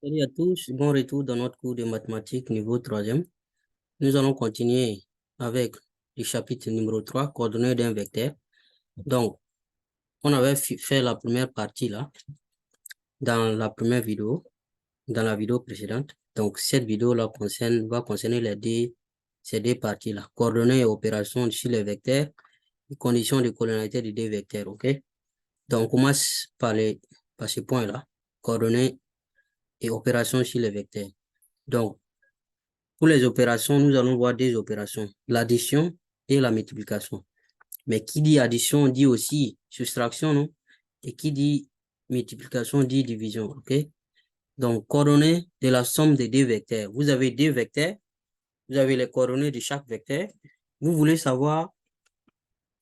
Salut à tous, bon retour dans notre cours de mathématiques niveau 3e. Nous allons continuer avec le chapitre numéro 3, coordonnées d'un vecteur. Donc, on avait fait la première partie là, dans la première vidéo, dans la vidéo précédente. Donc, cette vidéo-là va concerner ces deux parties-là, coordonnées et opérations sur les vecteurs, et conditions de collinéarité des deux vecteurs, ok? Donc, on commence par ce point-là, coordonnées et opérations sur les vecteurs. Donc, pour les opérations, nous allons voir des opérations, l'addition et la multiplication. Mais qui dit addition dit aussi soustraction, non? Et qui dit multiplication dit division, ok? Donc, coordonnées de la somme des deux vecteurs. Vous avez deux vecteurs, vous avez les coordonnées de chaque vecteur. Vous voulez savoir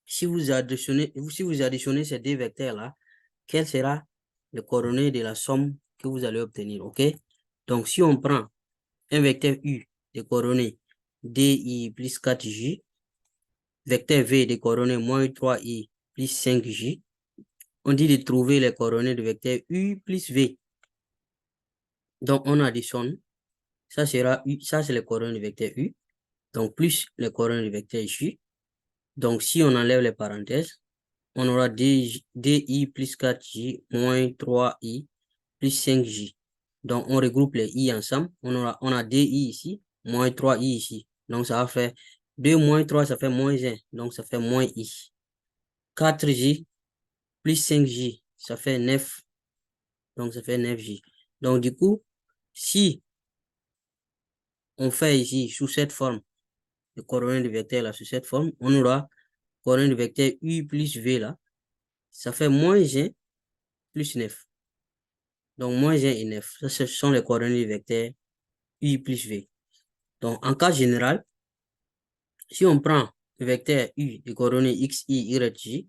si vous additionnez ces deux vecteurs-là, quelles sera les coordonnées de la somme que vous allez obtenir, ok? Donc, si on prend un vecteur U de coordonnées DI plus 4J, vecteur V de coordonnées moins 3I plus 5J, on dit de trouver les coordonnées de vecteur U plus V. Donc, on additionne. Ça sera U, ça c'est les coordonnées du vecteur U. Donc, plus les coordonnées du vecteur J. Donc, si on enlève les parenthèses, on aura DI plus 4J moins 3I plus 5J. Donc, on regroupe les I ensemble. On a DI ici, moins 3I ici. Donc, ça va faire 2 moins 3, ça fait moins 1. Donc, ça fait moins I. 4J plus 5J, ça fait 9. Donc, ça fait 9J. Donc, du coup, si on fait ici, sous cette forme, le coordonnées du vecteur là, sous cette forme, on aura coordonnées du vecteur U plus V là. Ça fait moins 1 plus 9. Donc, moins 1 et 9. Ça, ce sont les coordonnées du vecteur U plus V. Donc, en cas général, si on prend le vecteur U des coordonnées X, Y, Y, J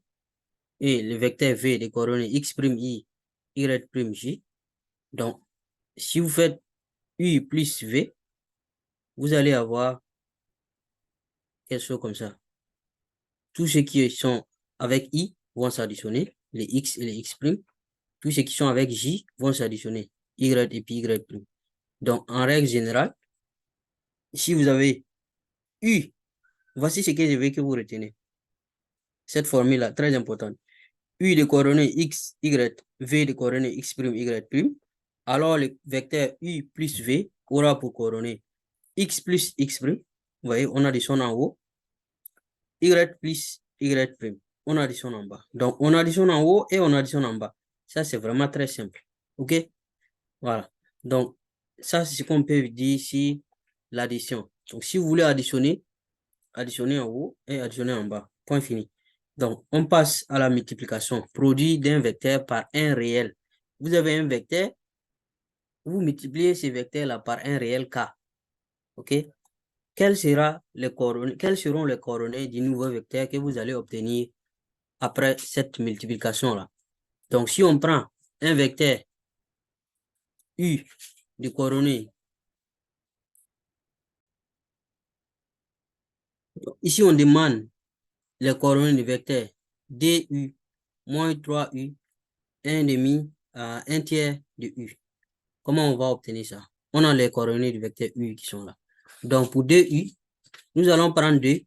et le vecteur V des coordonnées X', Y, Y', J, donc, si vous faites U plus V, vous allez avoir quelque chose comme ça. Tous ceux qui sont avec I vont s'additionner, les X et les X'. Tous ceux qui sont avec J vont s'additionner, Y et puis Y'. Donc, en règle générale, si vous avez U, voici ce que je veux que vous retenez. Cette formule-là, très importante. U de coordonnées X, Y, V de coordonnées X', Y'. Alors, le vecteur U plus V aura pour coordonnées X plus X'. Vous voyez, on additionne en haut. Y plus Y'. On additionne en bas. Donc, on additionne en haut et on additionne en bas. Ça, c'est vraiment très simple. OK? Voilà. Donc, ça, c'est ce qu'on peut dire ici, l'addition. Donc, si vous voulez additionner, additionnez en haut et additionnez en bas. Point fini. Donc, on passe à la multiplication. Produit d'un vecteur par un réel. Vous avez un vecteur, vous multipliez ce vecteur-là par un réel K. OK? Quelles seront les coordonnées du nouveau vecteur que vous allez obtenir après cette multiplication-là? Donc, si on prend un vecteur U de coordonnées, ici on demande les coordonnées du vecteur DU moins 3U, 1 demi à 1 tiers de U. Comment on va obtenir ça? On a les coordonnées du vecteur U qui sont là. Donc, pour 2U, nous allons prendre 2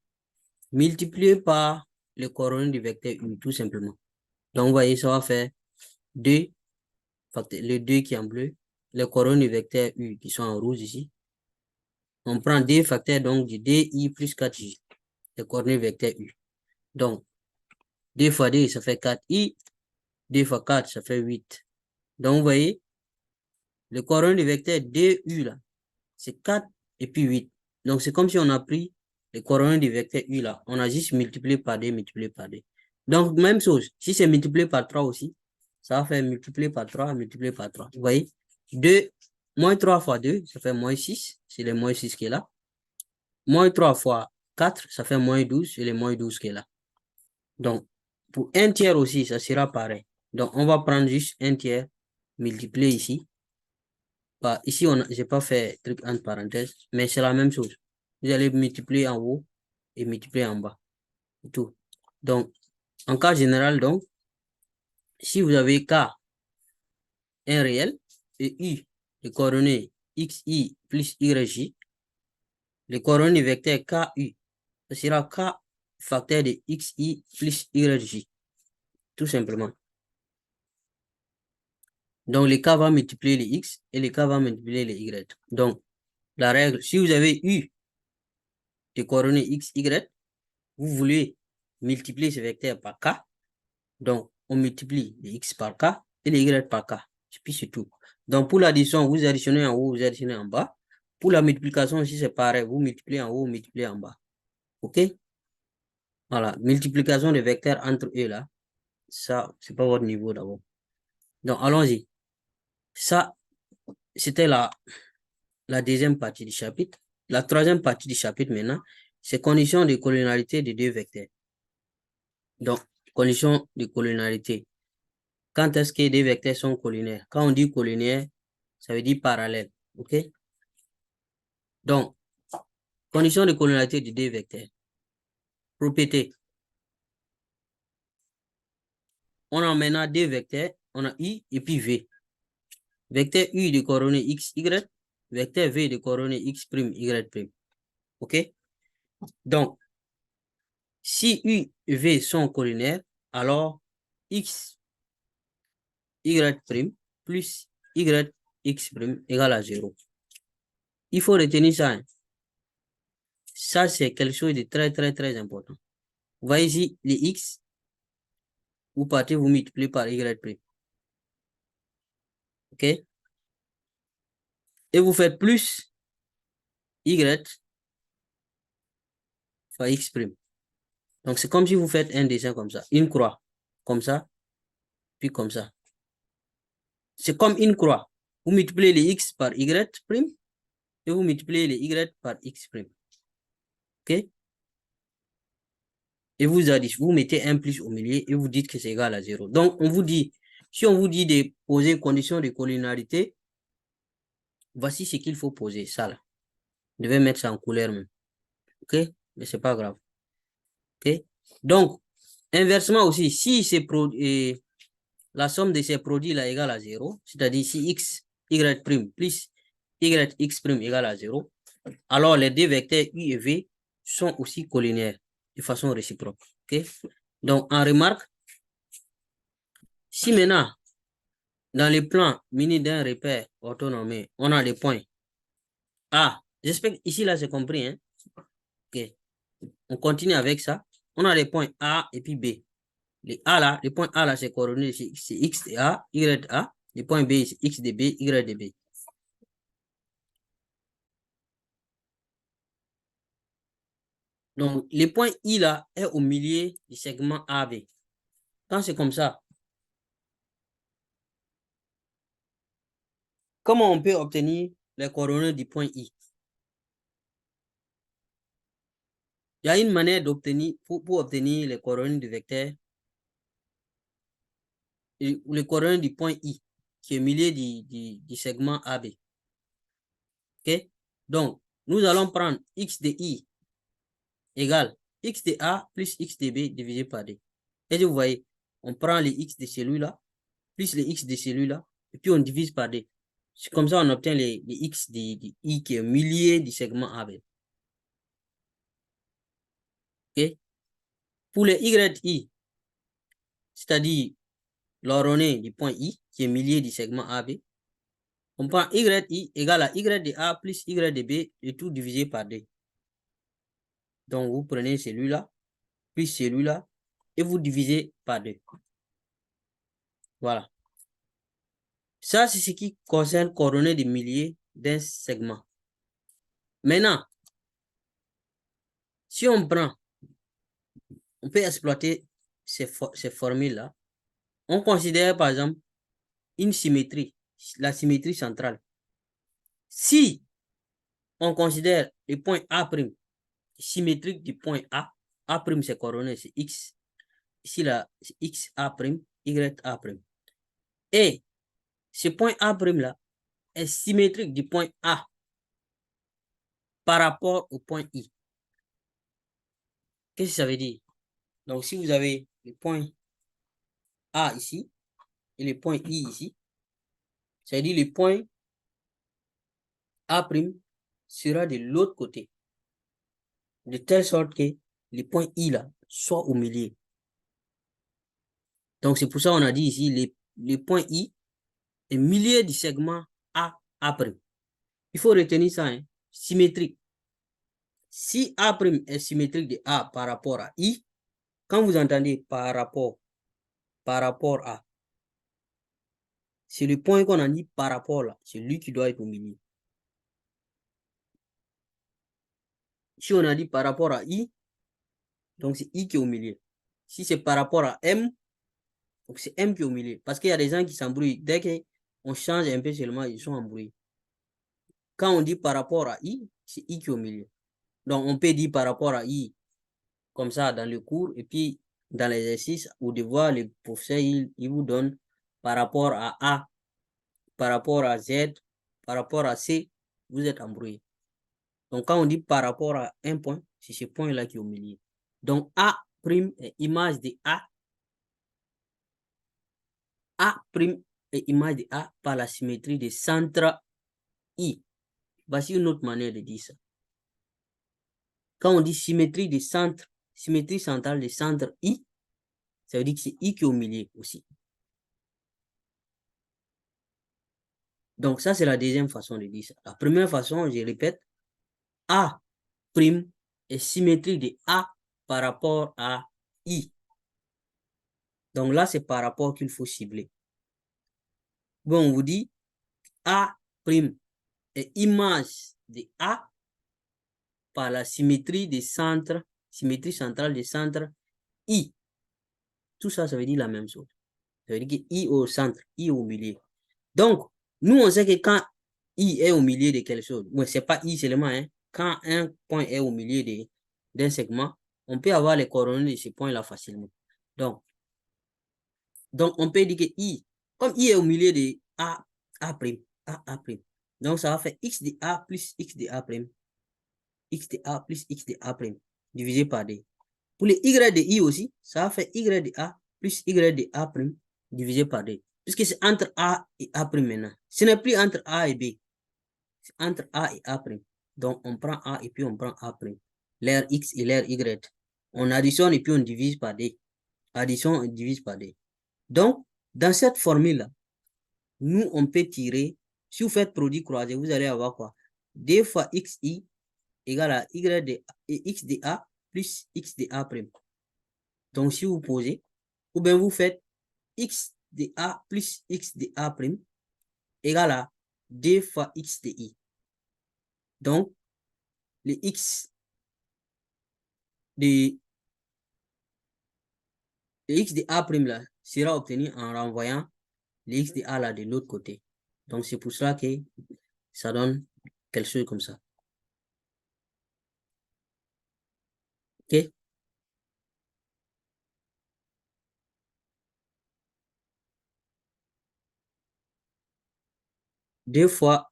multiplié par les coordonnées du vecteur U, tout simplement. Donc, vous voyez, ça va faire 2, le 2 qui est en bleu, les coordonnées du vecteur U qui sont en rouge ici. On prend 2 facteurs donc du DI plus 4J, les coordonnées vecteur U. Donc, 2 fois 2, ça fait 4I, 2 fois 4, ça fait 8. Donc, vous voyez, le coordonnées du vecteur DU là, c'est 4 et puis 8. Donc, c'est comme si on a pris les coordonnées du vecteur U là, on a juste multiplié par 2, multiplié par 2. Donc, même chose, si c'est multiplié par 3 aussi, ça va faire multiplier par 3, multiplier par 3. Vous voyez, 2, moins 3 fois 2, ça fait moins 6, c'est le moins 6 qui est là. Moins 3 fois 4, ça fait moins 12, c'est le moins 12 qui est là. Donc, pour un tiers aussi, ça sera pareil. Donc, on va prendre juste un tiers, multiplier ici. Bah, ici, je n'ai pas fait truc entre parenthèses, mais c'est la même chose. Vous allez multiplier en haut et multiplier en bas. Tout. Donc, en cas général, donc, si vous avez K, un réel, et U, les coordonnées xi plus yj, les coordonnées vecteurs ki, ce sera k facteur de xi plus yj, tout simplement. Donc, les k va multiplier les x et les k va multiplier les y. Donc, la règle, si vous avez eu des coordonnées x, y, vous voulez multiplier ce vecteur par k, donc on multiplie les x par k et les y par k, et puis c'est tout. Donc, pour l'addition, vous additionnez en haut, vous additionnez en bas. Pour la multiplication aussi, c'est pareil, vous multipliez en haut, vous multipliez en bas. OK? Voilà, multiplication des vecteurs entre eux là, ça, c'est pas votre niveau d'abord. Donc, allons-y. Ça, c'était la deuxième partie du chapitre. La troisième partie du chapitre maintenant, c'est conditions de collinéarité des deux vecteurs. Donc, conditions de collinéarité. Quand est-ce que des vecteurs sont collinaires? Quand on dit collinaire, ça veut dire parallèle. OK? Donc, conditions de collinéarité des deux vecteurs. Propriété. On a maintenant deux vecteurs. On a I et puis V. Vecteur U de coordonnées X, Y. Vecteur V de coordonnées X', Y'. OK? Donc, si U et V sont collinaires, alors X, Y' plus Y, X' égale à 0. Il faut retenir ça. Hein. Ça, c'est quelque chose de très, très, très important. Vous voyez ici, les X, vous partez, vous multipliez par Y'. OK? Et vous faites plus Y fois X'. Donc, c'est comme si vous faites un dessin comme ça, une croix, comme ça, puis comme ça. C'est comme une croix. Vous multipliez les X par Y' et vous multipliez les Y par X'. OK? Et vous mettez un plus au milieu et vous dites que c'est égal à 0. Donc, on vous dit, si on vous dit de poser une condition de collinéarité, voici ce qu'il faut poser, ça là. Je vais mettre ça en couleur même. OK? Mais c'est pas grave. OK? Donc, inversement aussi, si la somme de ces produits-là égale à 0, c'est-à-dire si x, y' plus y, x' égale à 0, alors les deux vecteurs u et v sont aussi collinaires de façon réciproque. OK? Donc, en remarque, si maintenant, dans les plans munis d'un repère orthonormé, on a des points A. J'espère qu'ici, là, c'est compris. Hein? OK. On continue avec ça. On a les points A et puis B. Les A là, les points A là, c'est coordonné, c'est X de A, Y de A. Les points B, c'est X de B, Y de B. Donc, le point I là est au milieu du segment AB. Quand c'est comme ça, comment on peut obtenir les coordonnées du point I? Il y a une manière d'obtenir, pour obtenir les coordonnées du vecteur, les coordonnées du point I, qui est au milieu du segment AB. OK? Donc, nous allons prendre X de I égale X de A plus X de B divisé par D. Et vous voyez, on prend les X de celui-là, plus les X de celui-là, et puis on divise par D. C'est comme ça on obtient les X de I qui est au milieu du segment AB. OK? Pour les YI, c'est-à-dire l'ordonnée du point I qui est au milieu du segment AB, on prend YI égale à Y de A plus Y de B, et tout divisé par D. Donc, vous prenez celui-là, plus celui-là, et vous divisez par 2. Voilà. Ça, c'est ce qui concerne coordonnées de milliers d'un segment. Maintenant, si on prend, on peut exploiter ces formules-là. On considère, par exemple, une symétrie, la symétrie centrale. Si on considère le point A' symétrique du point A, A' c'est coordonnées, c'est X. Ici, là, c'est X A', Y A'. Et ce point A' là est symétrique du point A par rapport au point I. Qu'est-ce que ça veut dire? Donc, si vous avez le point A ici et le point I ici, ça veut dire le point A' sera de l'autre côté. De telle sorte que les points I là soient au milieu. Donc, c'est pour ça qu'on a dit ici, les points I est milieu du segment A'. Il faut retenir ça, hein, symétrique. Si A' est symétrique de A par rapport à I, quand vous entendez par rapport à, c'est le point qu'on a dit par rapport là, c'est lui qui doit être au milieu. Si on a dit par rapport à I, donc c'est I qui est au milieu. Si c'est par rapport à M, donc c'est M qui est au milieu. Parce qu'il y a des gens qui s'embrouillent. Dès qu'on change un peu seulement, ils sont embrouillés. Quand on dit par rapport à I, c'est I qui est au milieu. Donc on peut dire par rapport à I, comme ça dans le cours, et puis dans l'exercice, au devoir, le professeur, il vous donne par rapport à A, par rapport à Z, par rapport à C, vous êtes embrouillé. Donc, quand on dit par rapport à un point, c'est ce point-là qui est au milieu. Donc, A' est image de A. A' est image de A par la symétrie de centre I. Voici une autre manière de dire ça. Quand on dit symétrie de centre, symétrie centrale de centre I, ça veut dire que c'est I qui est au milieu aussi. Donc, ça, c'est la deuxième façon de dire ça. La première façon, je répète, A' est symétrie de A par rapport à I. Donc là, c'est par rapport qu'il faut cibler. Bon, on vous dit A' est image de A par la symétrie des centres, symétrie centrale des centres I. Tout ça, ça veut dire la même chose. Ça veut dire que I au centre, I au milieu. Donc, nous, on sait que quand I est au milieu de quelque chose, ouais, c'est pas I seulement, hein, quand un point est au milieu d'un segment, on peut avoir les coordonnées de ce point-là facilement. Donc, on peut dire que I, comme I est au milieu de A'. Donc, ça va faire X de A plus X de A'. X de A plus X de A', divisé par D. Pour les Y de I aussi, ça va faire Y de A plus Y de A', divisé par D. Puisque c'est entre A et A' maintenant. Ce n'est plus entre A et B. C'est entre A et A'. Donc, on prend A et puis on prend A'. L'air X et l'air Y. On additionne et puis on divise par D. Addition, on divise par D. Donc, dans cette formule-là, nous, on peut tirer, si vous faites produit croisé, vous allez avoir quoi? D fois XI égale à Y de X de A plus X de A'. Donc, si vous posez, ou bien vous faites X de A plus X de A' égale à D fois X de I. Donc, le X de A' là sera obtenu en renvoyant le X de A là de l'autre côté. Donc, c'est pour cela que ça donne quelque chose comme ça. OK? Deux fois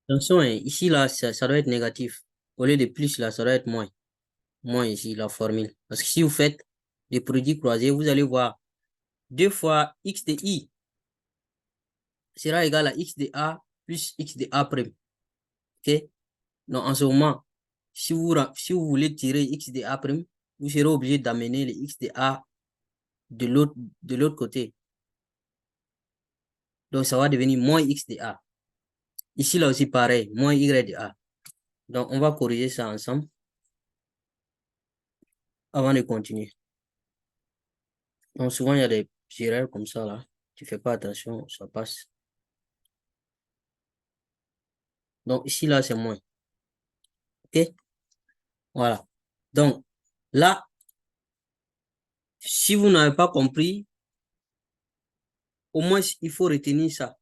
attention, hein, ici, là, ça doit être négatif. Au lieu de plus, là, ça doit être moins. Moins ici, la formule. Parce que si vous faites des produits croisés, vous allez voir 2 fois X de I sera égal à X de A plus X de A'. OK? Donc, en ce moment, si vous voulez tirer X de A', vous serez obligé d'amener le X de A de l'autre côté. Donc, ça va devenir moins X de A. Ici, là aussi, pareil, moins Y de A. Donc, on va corriger ça ensemble avant de continuer. Donc, souvent, il y a des erreurs comme ça, là. Tu fais pas attention, ça passe. Donc, ici, là, c'est moins. OK? Voilà. Donc, là, si vous n'avez pas compris, au moins, il faut retenir ça.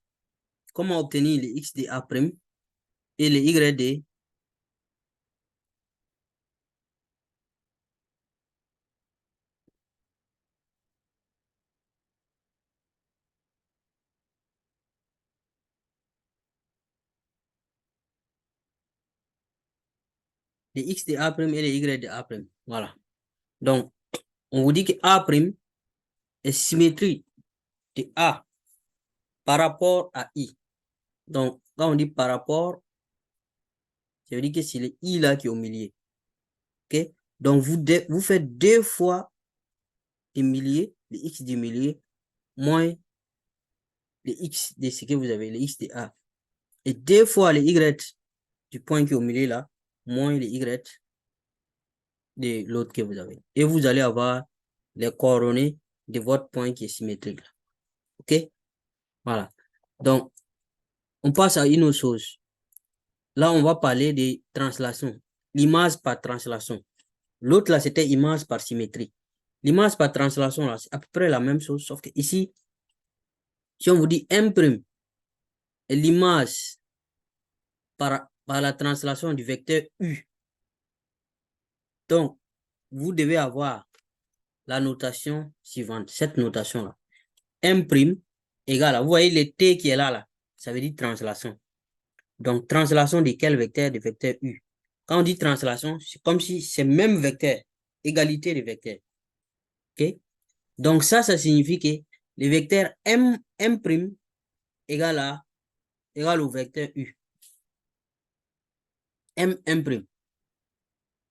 Comment obtenir les X de A' et les Y de les X de A' et les Y de A'. Voilà. Donc, on vous dit que A', est symétrique de A par rapport à I. Donc, quand on dit par rapport, ça veut dire que c'est le I là qui est au milieu. OK? Donc, vous faites 2 fois le millier, le X du millier, moins le X de ce que vous avez, le X de A. Et 2 fois le Y du point qui est au milieu là, moins le Y de l'autre que vous avez. Et vous allez avoir les coordonnées de votre point qui est symétrique. OK? Voilà. Donc, on passe à une autre chose. Là, on va parler de translation. L'image par translation. L'autre, là, c'était image par symétrie. L'image par translation, là, c'est à peu près la même chose, sauf que ici, si on vous dit M' est l'image par la translation du vecteur U. Donc, vous devez avoir la notation suivante, cette notation-là. M' égale, vous voyez le T qui est là, ça veut dire translation. Donc, translation de quel vecteur? De vecteur U. Quand on dit translation, c'est comme si c'est le même vecteur, égalité de vecteurs. OK? Donc, ça signifie que le vecteur M' égale au vecteur U. M'.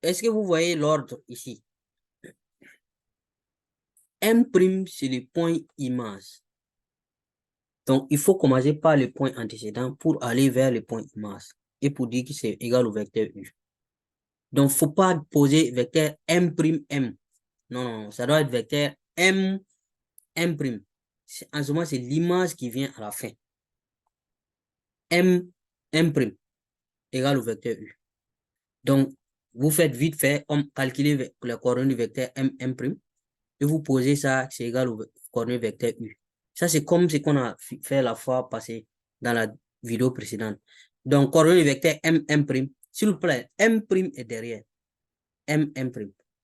Est-ce que vous voyez l'ordre ici? M', c'est le point image. Donc, il faut commencer par le point antécédent pour aller vers le point image et pour dire que c'est égal au vecteur U. Donc, il ne faut pas poser vecteur M'. Non, ça doit être vecteur M'. En ce moment, c'est l'image qui vient à la fin. M' égale au vecteur U. Donc, vous faites vite fait, calculer les coordonnées du vecteur M', et vous posez ça, c'est égal au coordonnées vecteur U. Ça, c'est comme ce qu'on a fait la fois passée dans la vidéo précédente. Donc, coordonnées du vecteur M', s'il vous plaît, M' est derrière. M'.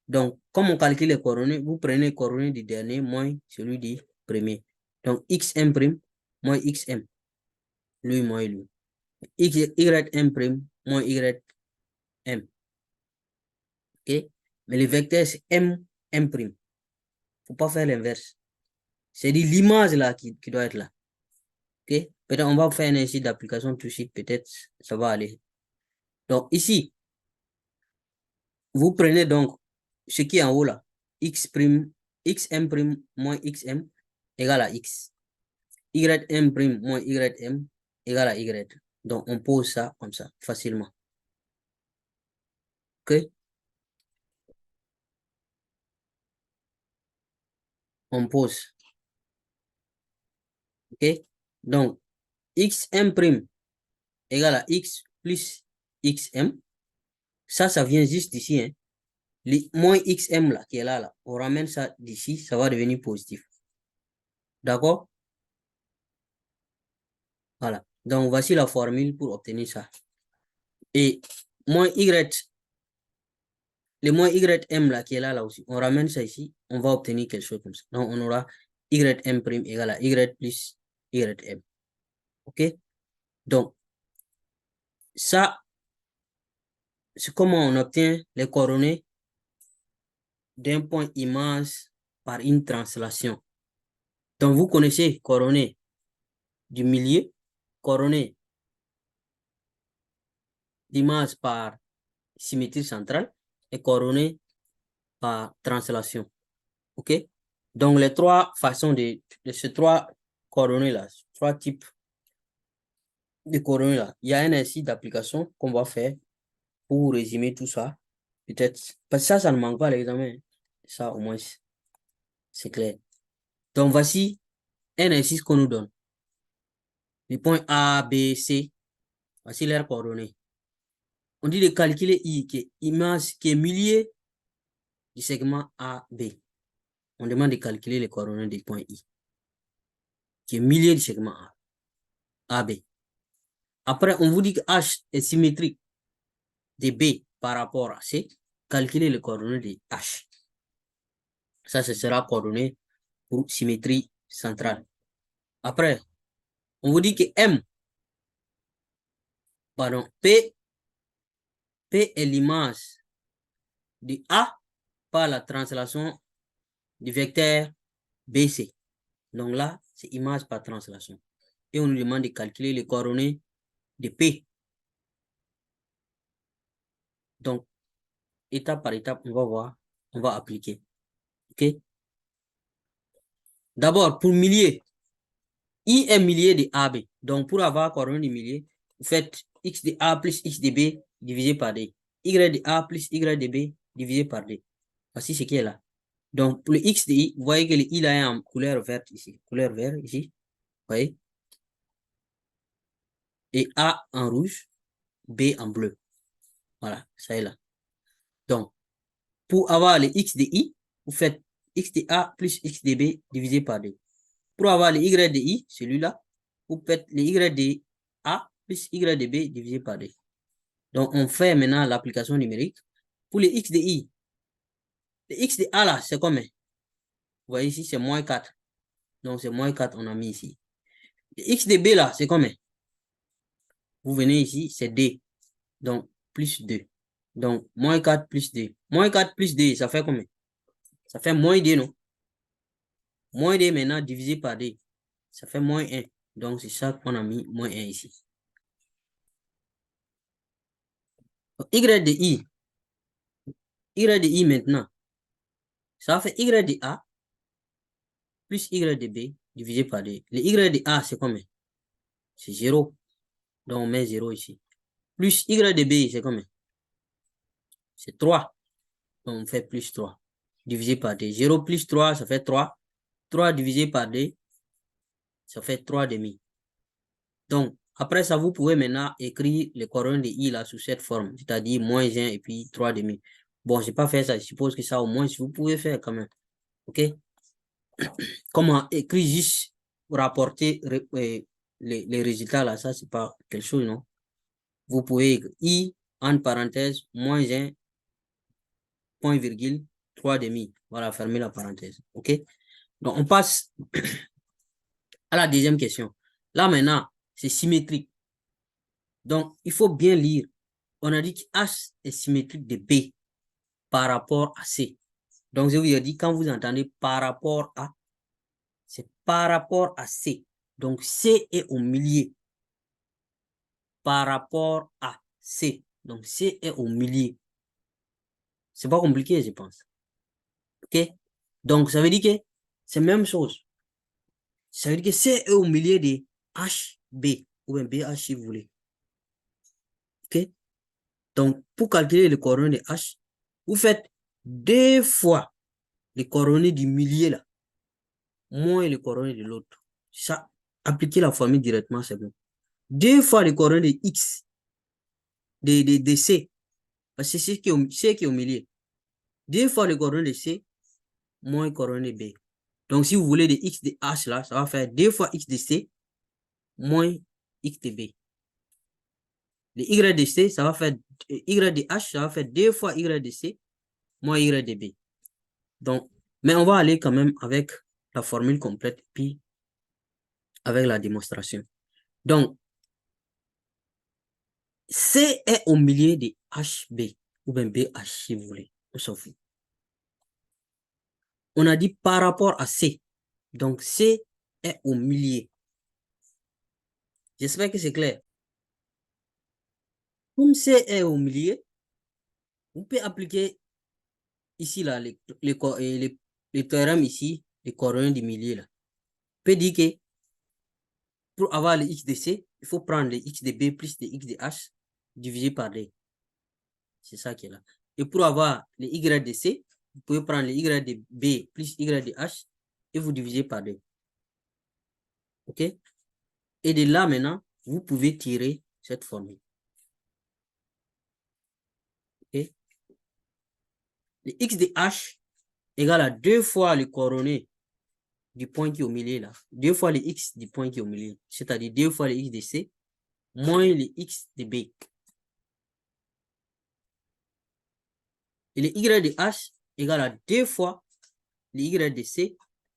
Donc, comme on calcule les coordonnées, vous prenez les coordonnées du dernier moins celui du premier. Donc, X'M' moins X'M. Lui moins lui. Y'M' moins Y'M. OK? Mais le vecteur, c'est M'. Faut pas faire l'inverse. C'est l'image là qui doit être là. OK? Peut-être on va faire un exercice d'application tout de suite. Peut-être ça va aller. Donc, ici, vous prenez donc ce qui est en haut là. X'M' moins X'M égale à X. Y'M' moins Y'M égale à Y. Donc, on pose ça comme ça, facilement. OK? On pose. OK? Donc, X'M' égale à X plus X'M. Ça vient juste d'ici. Hein. Moins X'M là, qui est là, on ramène ça d'ici, ça va devenir positif. D'accord? Voilà. Donc, voici la formule pour obtenir ça. Et moins Y, le moins Ym là, qui est là aussi, on ramène ça ici, on va obtenir quelque chose comme ça. Donc, on aura Ym' égale à Y plus Ym. OK? Donc, ça, c'est comment on obtient les coordonnées d'un point image par une translation. Donc, vous connaissez coordonnées du milieu, coordonnées d'image par symétrie centrale et coordonnées par translation. OK? Donc, les trois façons de ces trois coordonnées-là, trois types de coordonnées-là, il y a un exercice d'application qu'on va faire pour résumer tout ça. Peut-être, parce que ça ne manque pas à l'examen. Ça, au moins, c'est clair. Donc, voici un exercice qu'on nous donne. Les points A, B, C, voici leurs coordonnées. On dit de calculer I, qui est milieu du segment AB. On demande de calculer les coordonnées du point I, qui est milieu du segment AB. Après, on vous dit que H est symétrique de B par rapport à C. Calculez les coordonnées de H. Ça, ce sera coordonné pour symétrie centrale. Après, on vous dit que P est l'image de A par la translation du vecteur BC. Donc là, c'est image par translation. Et on nous demande de calculer les coordonnées de P. Donc, étape par étape, on va voir, on va appliquer. OK? D'abord, pour millier, I est millier de AB. Donc, pour avoir coordonnées de millier, vous faites x de A plus x de B divisé par D. Y de A plus Y de B divisé par D. Voici ce qui est là. Donc, pour le x de I, vous voyez que le I là est en couleur verte ici. Couleur verte ici. Vous voyez? Et A en rouge, B en bleu. Voilà, ça est là. Donc, pour avoir le x de I, vous faites x de A plus x de B divisé par D. Pour avoir le y de I, celui-là, vous faites le y de A plus y de B divisé par D. Donc, on fait maintenant l'application numérique. Pour le x de I, le x de A là, c'est combien? Vous voyez ici, c'est moins 4. Donc, c'est moins 4, on a mis ici. Le x de B là, c'est combien? Vous venez ici, c'est D. Donc, plus 2. Donc, moins 4 plus 2. Moins 4 plus 2, ça fait combien? Ça fait moins 2, non? Moins 2 maintenant divisé par D. Ça fait moins 1. Donc, c'est ça qu'on a mis moins 1 ici. Y de I. Y de I maintenant. Ça fait Y de A plus Y de B divisé par D. Le Y de A, c'est combien? C'est 0. Donc, on met 0 ici. Plus Y de B, c'est combien? C'est 3. Donc, on fait plus 3. Divisé par D. 0 plus 3, ça fait 3. 3 divisé par D, ça fait 3 demi. Donc, après ça, vous pouvez maintenant écrire les coordonnées de I là sous cette forme, c'est-à-dire moins 1 et puis 3 demi. Bon, je n'ai pas fait ça, je suppose que ça au moins, vous pouvez faire quand même. OK? Comment écrire juste pour rapporter les résultats là, ça, c'est pas quelque chose, non? Vous pouvez écrire I, entre parenthèse, moins 1, point virgule, 3 demi. Voilà, fermez la parenthèse. OK? Donc, on passe à la deuxième question. Là, maintenant, c'est symétrique. Donc, il faut bien lire. On a dit que H est symétrique de B par rapport à C. Donc, je vous ai dit, quand vous entendez par rapport à, c'est par rapport à C. Donc, C est au milieu. Par rapport à C. Donc, C est au milieu. C'est pas compliqué, je pense. OK? Donc, ça veut dire que c'est la même chose. Ça veut dire que C est au milieu de HB ou bien BH si vous voulez. OK? Donc, pour calculer les coordonnées de H, vous faites 2 fois les coordonnées du milieu là, moins les coordonnées de l'autre. Ça, appliquer la formule directement, c'est bon. 2 fois les coordonnées de X, de C, parce que c'est C qui est au milieu. 2 fois les coordonnées de C, moins les coordonnées de B. Donc, si vous voulez de X de H là, ça va faire 2 fois X de C, moins X de B. Le Y de C, ça va faire, Y de H, ça va faire 2 fois Y de C, moins Y de B. Donc, mais on va aller quand même avec la formule complète, puis avec la démonstration. Donc, C est au milieu de HB, ou bien BH si vous voulez, on s'en fout. On a dit par rapport à C. Donc, C est au milieu. J'espère que c'est clair. Comme C est au milieu, vous pouvez appliquer ici, là, les théorèmes ici, les coordonnées du milieu, là. On peut dire que pour avoir le X de C, il faut prendre le X de B plus le X de H divisé par D. C'est ça qui est là. Et pour avoir le Y de C, vous pouvez prendre le Y de B plus Y de H et vous divisez par 2. OK? Et de là, maintenant, vous pouvez tirer cette formule. OK? Le X de H égale à 2 fois le coordonnées du point qui est au milieu là. 2 fois le X du point qui est au milieu. C'est-à-dire 2 fois le X de C moins le X de B. Et le Y de H égale à 2 fois le Y de C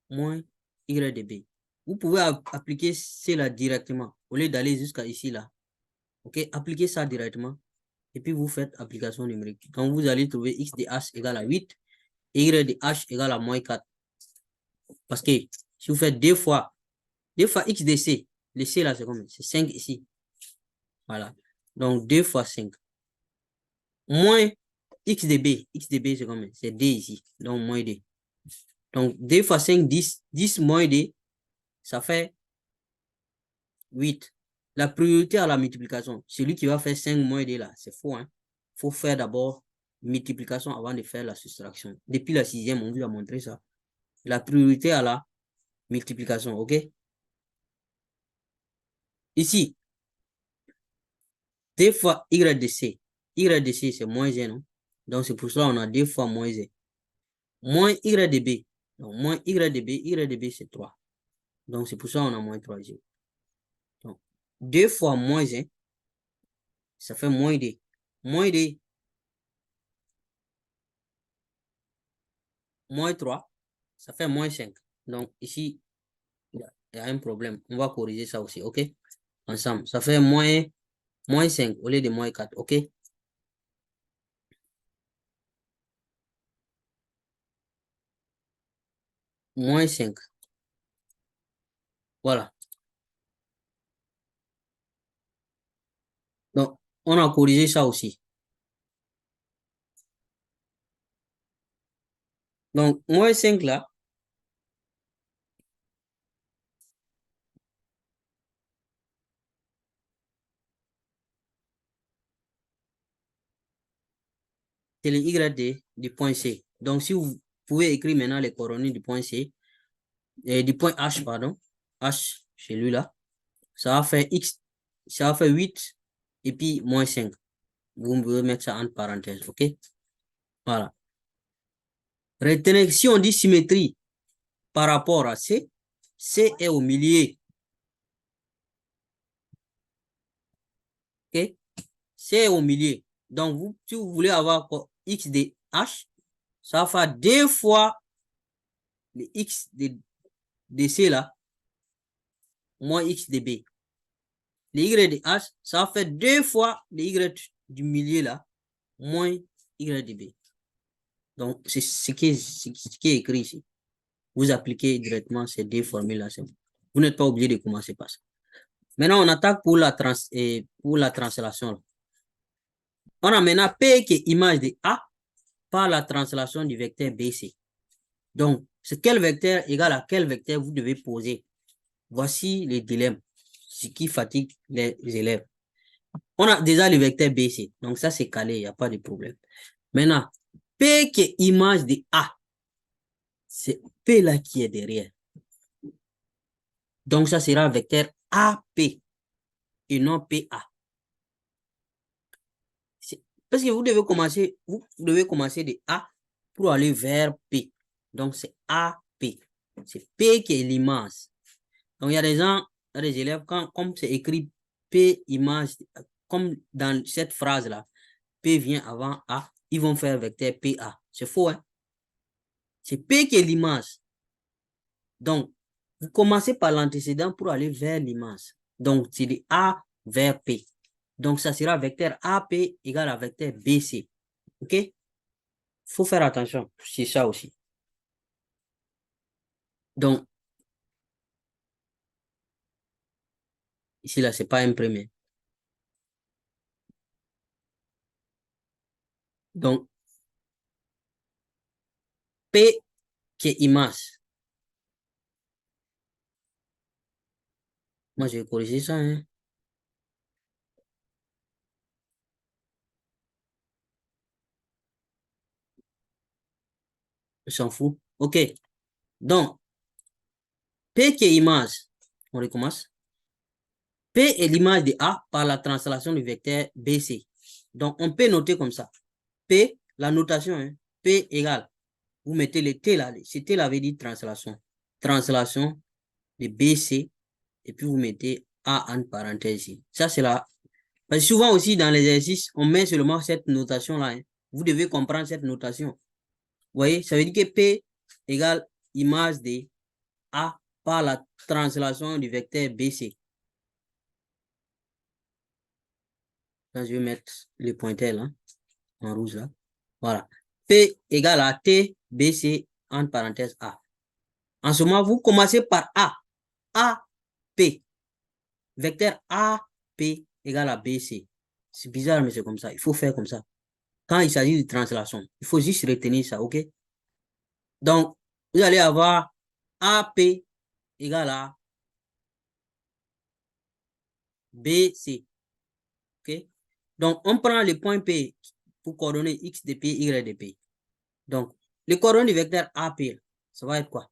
moins Y de B. Vous pouvez appliquer cela directement au lieu d'aller jusqu'à ici là. OK? Appliquez ça directement et puis vous faites application numérique. Donc vous allez trouver X de H égale à 8 et Y de H égale à moins 4. Parce que si vous faites deux fois x de c, le c là, c'est combien? C'est 5 ici. Voilà. Donc, 2 fois 5. Moins x de b, c'est combien? C'est d ici. Donc, moins d. Donc, 2 fois 5, 10. 10 moins d, ça fait 8. La priorité à la multiplication, celui qui va faire 5 moins d là, c'est faux. Hein? Il faut faire d'abord multiplication avant de faire la soustraction. Depuis la 6e, on vous a montré ça. La priorité à la multiplication, ok? Ici, 2 fois y de c. Y de c, c'est moins 1, non? Donc, c'est pour cela qu'on a 2 fois moins 1. Moins y de b. Donc, moins y de b, c'est 3. Donc, c'est pour ça qu'on a moins 3 ici. Donc, 2 fois moins 1, ça fait moins d. Moins d, moins 3, ça fait moins 5. Donc, ici, il y a un problème. On va corriger ça aussi, ok? Ensemble, ça fait moins 5 au lieu de moins 4, ok? Moins 5. Voilà. Donc, on a corrigé ça aussi. Donc, moins 5 là, c'est le y du point C. Donc, si vous pouvez écrire maintenant les coordonnées du point C, et du point H, pardon, H, celui-là, ça va faire X, ça va faire 8, et puis moins 5. Vous pouvez mettre ça entre parenthèses, ok? Voilà. Retenez, si on dit symétrie par rapport à C, C est au milieu. Ok? C est au milieu. Donc, vous, si vous voulez avoir X de H, ça va faire 2 fois le X de C là, moins X de B. Le Y de H, ça va faire 2 fois le Y du milieu là, moins Y de B. Donc, c'est ce qui est écrit ici. Vous appliquez directement ces deux formules-là. Vous n'êtes pas obligé de commencer par ça. Maintenant, on attaque pour la translation. On a maintenant P qui est image de A par la translation du vecteur BC. Donc, c'est quel vecteur égale à quel vecteur vous devez poser. Voici les dilemmes, ce qui fatigue les élèves. On a déjà le vecteur BC. Donc, ça, c'est calé, il n'y a pas de problème. Maintenant, P qui est image de A. C'est P là qui est derrière. Donc, ça sera vecteur AP et non PA. Parce que vous devez commencer de A pour aller vers P. Donc, c'est AP. C'est P qui est l'image. Donc, il y a des gens, il y a des élèves, comme c'est écrit P image, comme dans cette phrase-là, P vient avant A, ils vont faire vecteur PA. C'est faux, hein? C'est P qui est l'image. Donc, vous commencez par l'antécédent pour aller vers l'image. Donc, c'est de A vers P. Donc, ça sera vecteur AP égale à vecteur BC. OK? Il faut faire attention. C'est ça aussi. Donc, ici, là, c'est pas imprimé. Donc, P qui est image. Moi, je vais corriger ça. Hein. Je s'en fout. OK. Donc, P qui est image. On recommence. P est l'image de A par la translation du vecteur BC. Donc, on peut noter comme ça. P, la notation, hein, P égale. Vous mettez le T là. Ce T là veut dire translation. Translation de BC. Et puis, vous mettez A en parenthèse ici. Ça, c'est là. Parce que souvent aussi, dans l'exercice, on met seulement cette notation-là. Hein. Vous devez comprendre cette notation. Vous voyez, ça veut dire que P égale image de A par la translation du vecteur BC. Là, je vais mettre le pointeur là, en rouge là. Voilà. P égale à T, BC, entre parenthèses A. En ce moment, vous commencez par A. A, P. Vecteur A, P égale à BC. C'est bizarre, mais c'est comme ça. Il faut faire comme ça. Quand il s'agit de translation, il faut juste retenir ça, OK? Donc, vous allez avoir AP égale à BC. OK? Donc, on prend le point P pour coordonner X de P, Y de P. Donc, les coordonnées du vecteur AP, ça va être quoi?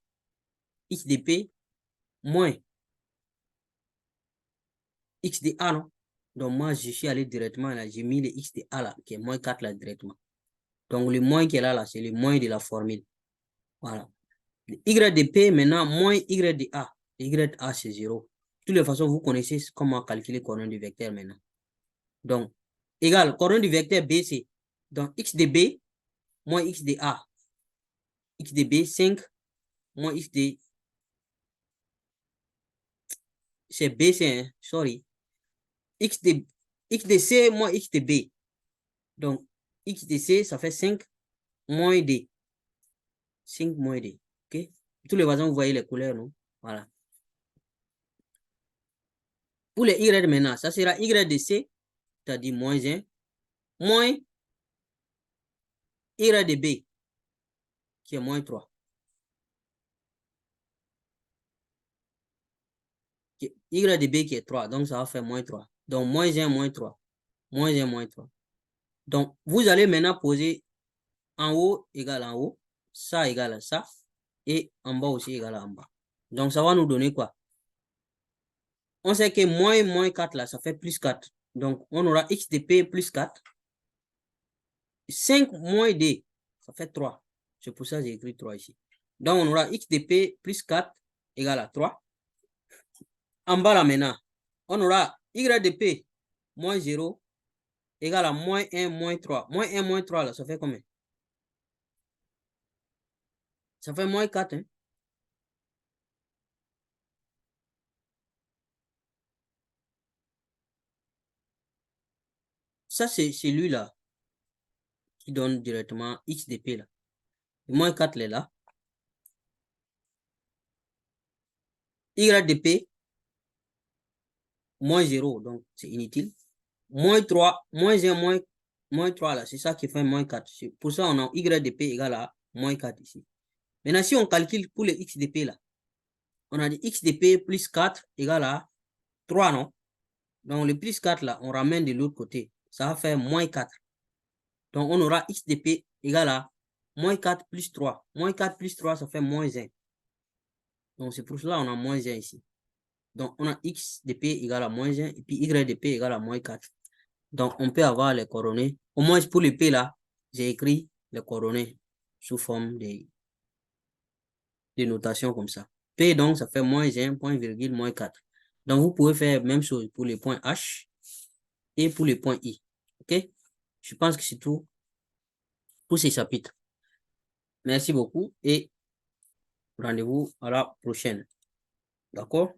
X de P moins X de A, non? Donc, moi, je suis allé directement là. J'ai mis le X de A là, qui est moins 4 là directement. Donc, le moins qui est là, c'est le moins de la formule. Voilà. Le Y de P, maintenant, moins Y de A. Y de A, c'est 0. De toutes les façons, vous connaissez comment calculer les coordonnées du vecteur maintenant. Donc, égal, coordonnées du vecteur BC. Donc, X de B moins X de A. X de B, 5 moins X de... C'est BC, hein? Sorry. X de C moins X de B. Donc, X de C, ça fait 5 moins D. 5 moins D. OK? De toutes les façons, vous voyez les couleurs, non? Voilà. Pour les Y maintenant, ça sera Y de C, c'est-à-dire moins 1, moins Y de B, qui est moins 3. Y de B qui est 3, donc ça va faire moins 3. Donc, moins 1, moins 3. Moins 1, moins 3. Donc, vous allez maintenant poser en haut égale en haut, ça égale à ça, et en bas aussi égale à en bas. Donc, ça va nous donner quoi? On sait que moins 4 là, ça fait plus 4. Donc, on aura X de P plus 4. 5 moins D, ça fait 3. C'est pour ça que j'ai écrit 3 ici. Donc, on aura X de P plus 4 égale à 3. En bas là maintenant, on aura Y de P moins 0 égale à moins 1 moins 3. Moins 1 moins 3 là, ça fait combien? Ça fait moins 4. Hein? Ça, c'est celui-là qui donne directement X de P là. Et moins 4 est là. Y de P moins 0, donc c'est inutile. Moins 3, moins 1, moins 3 là, c'est ça qui fait moins 4. Pour ça, on a Y de P égale à moins 4 ici. Maintenant, si on calcule pour le X de P là, on a dit X de P plus 4 égale à 3, non? Donc, le plus 4 là, on ramène de l'autre côté. Ça va faire moins 4. Donc, on aura X de P égale à moins 4 plus 3. Moins 4 plus 3, ça fait moins 1. Donc, c'est pour cela qu'on a moins 1 ici. Donc, on a X de P égale à moins 1 et puis Y de P égale à moins 4. Donc, on peut avoir les coordonnées. Au moins, pour le P là, j'ai écrit les coordonnées sous forme de notation comme ça. P, donc, ça fait moins 1, point virgule, moins 4. Donc, vous pouvez faire la même chose pour les points H et pour les points I. OK? Je pense que c'est tout pour ces chapitres. Merci beaucoup et rendez-vous à la prochaine. D'accord?